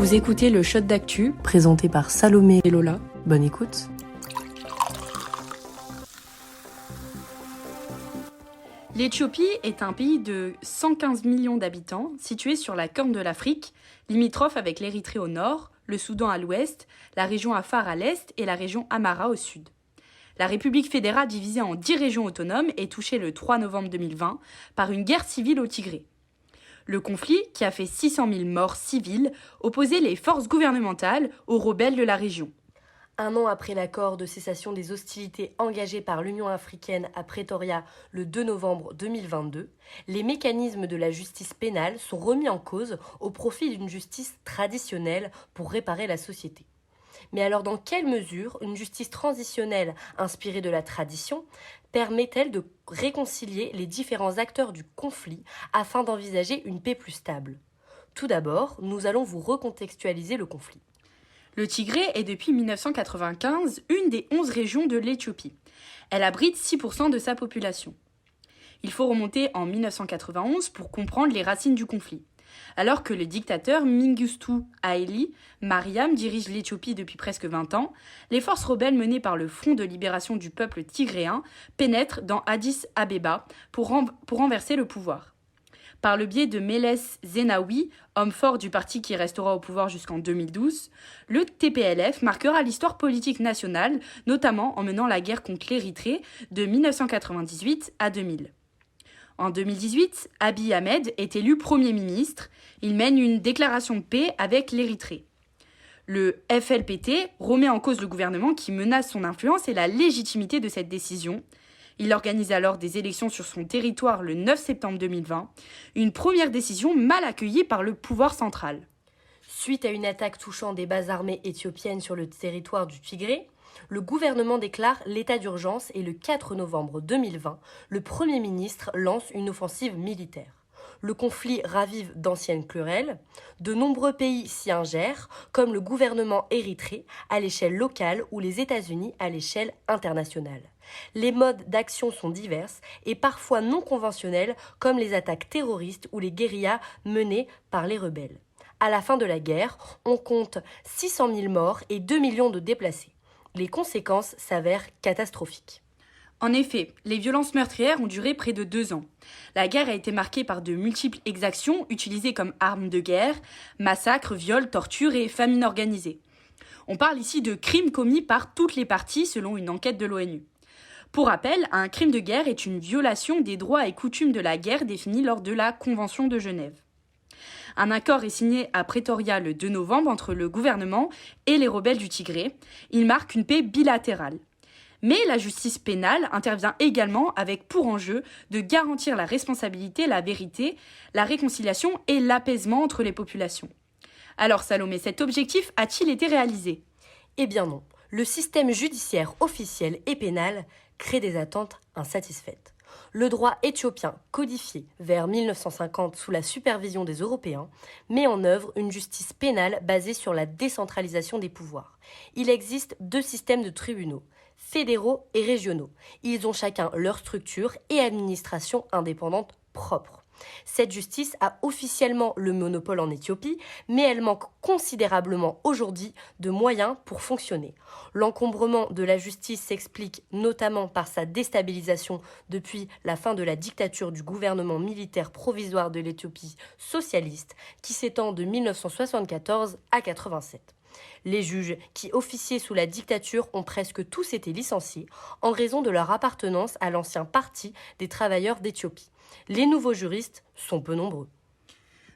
Vous écoutez le Shot d'actu, présenté par Salomé et Lola. Bonne écoute. L'Éthiopie est un pays de 115 millions d'habitants, situé sur la corne de l'Afrique, limitrophe avec l'Érythrée au nord, le Soudan à l'ouest, la région Afar à l'est et la région Amhara au sud. La République fédérale, divisée en 10 régions autonomes, est touchée le 3 novembre 2020 par une guerre civile au Tigré. Le conflit, qui a fait 600 000 morts civiles, opposait les forces gouvernementales aux rebelles de la région. Un an après l'accord de cessation des hostilités engagé par l'Union africaine à Pretoria le 2 novembre 2022, les mécanismes de la justice pénale sont remis en cause au profit d'une justice traditionnelle pour réparer la société. Mais alors dans quelle mesure une justice transitionnelle inspirée de la tradition permet-elle de réconcilier les différents acteurs du conflit afin d'envisager une paix plus stable ? Tout d'abord, nous allons vous recontextualiser le conflit. Le Tigré est depuis 1995 une des 11 régions de l'Éthiopie. Elle abrite 6% de sa population. Il faut remonter en 1991 pour comprendre les racines du conflit. Alors que le dictateur Mengistu Haile Mariam dirige l'Éthiopie depuis presque 20 ans, les forces rebelles menées par le Front de libération du peuple tigréen pénètrent dans Addis Abeba pour renverser le pouvoir. Par le biais de Meles Zenawi, homme fort du parti qui restera au pouvoir jusqu'en 2012, le TPLF marquera l'histoire politique nationale, notamment en menant la guerre contre l'Érythrée de 1998 à 2000. En 2018, Abiy Ahmed est élu Premier ministre. Il mène une déclaration de paix avec l'Érythrée. Le FLPT remet en cause le gouvernement qui menace son influence et la légitimité de cette décision. Il organise alors des élections sur son territoire le 9 septembre 2020, une première décision mal accueillie par le pouvoir central. Suite à une attaque touchant des bases armées éthiopiennes sur le territoire du Tigré, le gouvernement déclare l'état d'urgence et le 4 novembre 2020, le Premier ministre lance une offensive militaire. Le conflit ravive d'anciennes querelles. De nombreux pays s'y ingèrent, comme le gouvernement érythréen à l'échelle locale ou les États-Unis à l'échelle internationale. Les modes d'action sont diverses et parfois non conventionnels, comme les attaques terroristes ou les guérillas menées par les rebelles. À la fin de la guerre, on compte 600 000 morts et 2 millions de déplacés. Les conséquences s'avèrent catastrophiques. En effet, les violences meurtrières ont duré près de 2 ans. La guerre a été marquée par de multiples exactions utilisées comme armes de guerre, massacres, viols, tortures et famine organisée. On parle ici de crimes commis par toutes les parties selon une enquête de l'ONU. Pour rappel, un crime de guerre est une violation des droits et coutumes de la guerre définis lors de la Convention de Genève. Un accord est signé à Pretoria le 2 novembre entre le gouvernement et les rebelles du Tigré. Il marque une paix bilatérale. Mais la justice pénale intervient également avec pour enjeu de garantir la responsabilité, la vérité, la réconciliation et l'apaisement entre les populations. Alors Salomé, cet objectif a-t-il été réalisé ? Eh bien non. Le système judiciaire officiel et pénal crée des attentes insatisfaites. Le droit éthiopien, codifié vers 1950 sous la supervision des Européens, met en œuvre une justice pénale basée sur la décentralisation des pouvoirs. Il existe 2 systèmes de tribunaux, fédéraux et régionaux. Ils ont chacun leur structure et administration indépendante propre. Cette justice a officiellement le monopole en Éthiopie, mais elle manque considérablement aujourd'hui de moyens pour fonctionner. L'encombrement de la justice s'explique notamment par sa déstabilisation depuis la fin de la dictature du gouvernement militaire provisoire de l'Éthiopie socialiste, qui s'étend de 1974 à 1987. Les juges qui officiaient sous la dictature ont presque tous été licenciés en raison de leur appartenance à l'ancien parti des travailleurs d'Éthiopie. Les nouveaux juristes sont peu nombreux.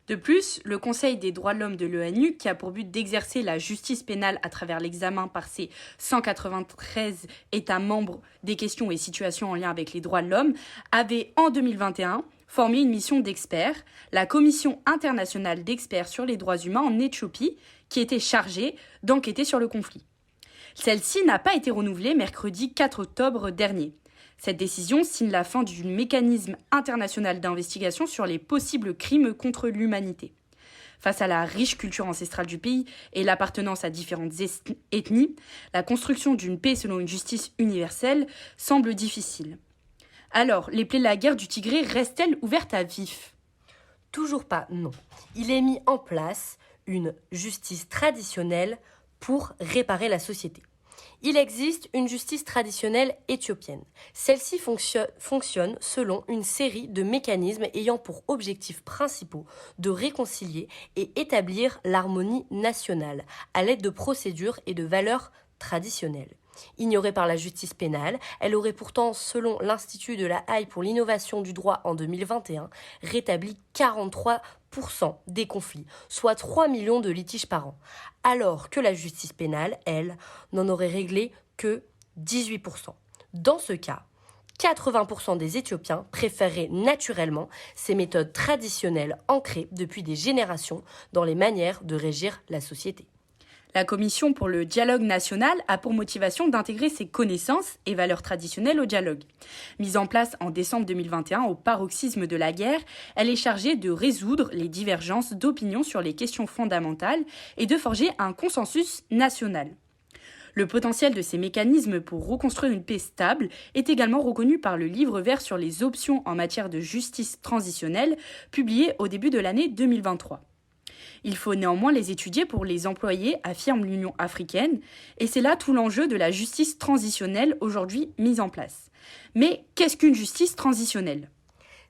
De plus, le Conseil des droits de l'homme de l'ONU, qui a pour but d'exercer la justice pénale à travers l'examen par ses 193 États membres des questions et situations en lien avec les droits de l'homme, avait en 2021 formé une mission d'experts, la Commission internationale d'experts sur les droits humains en Éthiopie, qui était chargée d'enquêter sur le conflit. Celle-ci n'a pas été renouvelée mercredi 4 octobre dernier. Cette décision signe la fin du mécanisme international d'investigation sur les possibles crimes contre l'humanité. Face à la riche culture ancestrale du pays et l'appartenance à différentes ethnies, la construction d'une paix selon une justice universelle semble difficile. Alors, les plaies de la guerre du Tigré restent-elles ouvertes à vif ? Toujours pas, non. Il est mis en place une justice traditionnelle pour réparer la société. Il existe une justice traditionnelle éthiopienne. Celle-ci fonctionne selon une série de mécanismes ayant pour objectifs principaux de réconcilier et établir l'harmonie nationale à l'aide de procédures et de valeurs traditionnelles. Ignorée par la justice pénale, elle aurait pourtant, selon l'Institut de la Haye pour l'innovation du droit en 2021, rétabli 43% des conflits, soit 3 millions de litiges par an, alors que la justice pénale, elle, n'en aurait réglé que 18%. Dans ce cas, 80% des Éthiopiens préféreraient naturellement ces méthodes traditionnelles ancrées depuis des générations dans les manières de régir la société. La Commission pour le dialogue national a pour motivation d'intégrer ses connaissances et valeurs traditionnelles au dialogue. Mise en place en décembre 2021 au paroxysme de la guerre, elle est chargée de résoudre les divergences d'opinion sur les questions fondamentales et de forger un consensus national. Le potentiel de ces mécanismes pour reconstruire une paix stable est également reconnu par le livre vert sur les options en matière de justice transitionnelle, publié au début de l'année 2023. Il faut néanmoins les étudier pour les employer, affirme l'Union africaine, et c'est là tout l'enjeu de la justice transitionnelle aujourd'hui mise en place. Mais qu'est-ce qu'une justice transitionnelle ?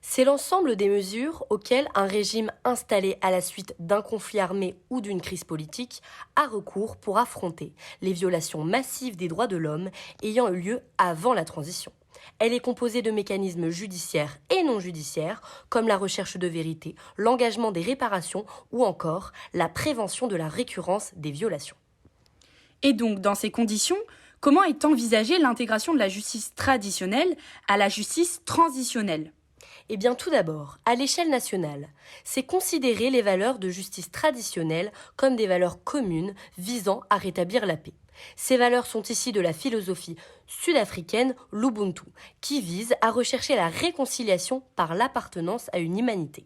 C'est l'ensemble des mesures auxquelles un régime installé à la suite d'un conflit armé ou d'une crise politique a recours pour affronter les violations massives des droits de l'homme ayant eu lieu avant la transition. Elle est composée de mécanismes judiciaires et non judiciaires, comme la recherche de vérité, l'engagement des réparations ou encore la prévention de la récurrence des violations. Et donc, dans ces conditions, comment est envisagée l'intégration de la justice traditionnelle à la justice transitionnelle ? Eh bien, tout d'abord, à l'échelle nationale, c'est considérer les valeurs de justice traditionnelle comme des valeurs communes visant à rétablir la paix. Ces valeurs sont ici de la philosophie sud-africaine, l'Ubuntu, qui vise à rechercher la réconciliation par l'appartenance à une humanité.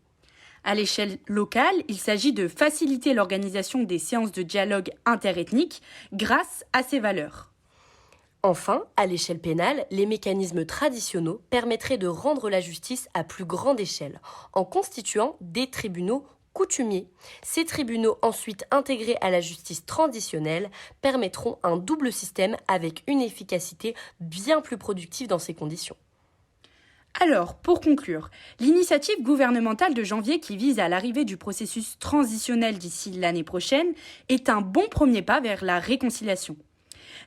À l'échelle locale, il s'agit de faciliter l'organisation des séances de dialogue interethnique grâce à ces valeurs. Enfin, à l'échelle pénale, les mécanismes traditionnels permettraient de rendre la justice à plus grande échelle, en constituant des tribunaux coutumiers. Ces tribunaux, ensuite intégrés à la justice transitionnelle, permettront un double système avec une efficacité bien plus productive dans ces conditions. Alors, pour conclure, l'initiative gouvernementale de janvier qui vise à l'arrivée du processus transitionnel d'ici l'année prochaine est un bon premier pas vers la réconciliation.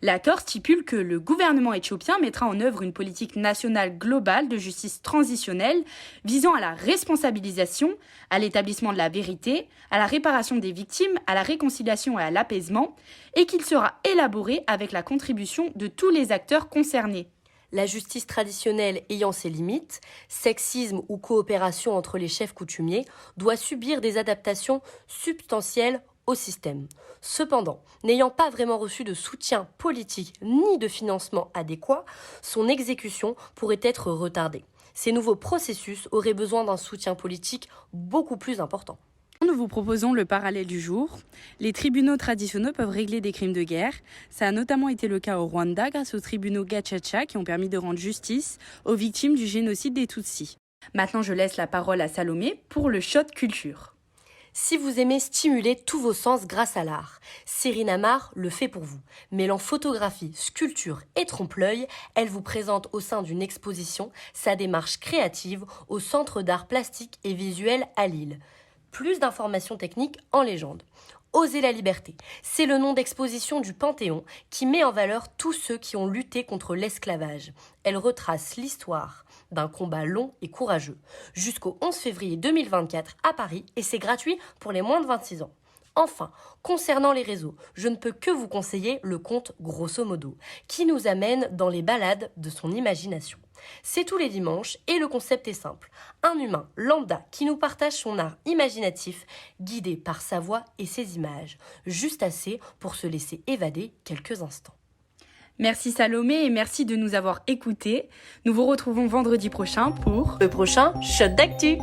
L'accord stipule que le gouvernement éthiopien mettra en œuvre une politique nationale globale de justice transitionnelle visant à la responsabilisation, à l'établissement de la vérité, à la réparation des victimes, à la réconciliation et à l'apaisement, et qu'il sera élaboré avec la contribution de tous les acteurs concernés. La justice traditionnelle ayant ses limites, sexisme ou coopération entre les chefs coutumiers, doit subir des adaptations substantielles au système. Cependant, n'ayant pas vraiment reçu de soutien politique ni de financement adéquat, son exécution pourrait être retardée. Ces nouveaux processus auraient besoin d'un soutien politique beaucoup plus important. Nous vous proposons le parallèle du jour. Les tribunaux traditionnels peuvent régler des crimes de guerre. Ça a notamment été le cas au Rwanda grâce aux tribunaux Gacaca qui ont permis de rendre justice aux victimes du génocide des Tutsis. Maintenant, je laisse la parole à Salomé pour le Shot Culture. Si vous aimez stimuler tous vos sens grâce à l'art, Cyrine Amar le fait pour vous. Mêlant photographie, sculpture et trompe-l'œil, elle vous présente au sein d'une exposition sa démarche créative au Centre d'art plastique et visuel à Lille. Plus d'informations techniques en légende. Oser la liberté, c'est le nom d'exposition du Panthéon qui met en valeur tous ceux qui ont lutté contre l'esclavage. Elle retrace l'histoire d'un combat long et courageux jusqu'au 11 février 2024 à Paris et c'est gratuit pour les moins de 26 ans. Enfin, concernant les réseaux, je ne peux que vous conseiller le conte Grosso Modo qui nous amène dans les balades de son imagination. C'est tous les dimanches et le concept est simple. Un humain lambda qui nous partage son art imaginatif guidé par sa voix et ses images. Juste assez pour se laisser évader quelques instants. Merci Salomé et merci de nous avoir écoutés. Nous vous retrouvons vendredi prochain pour le prochain Shot d'actu.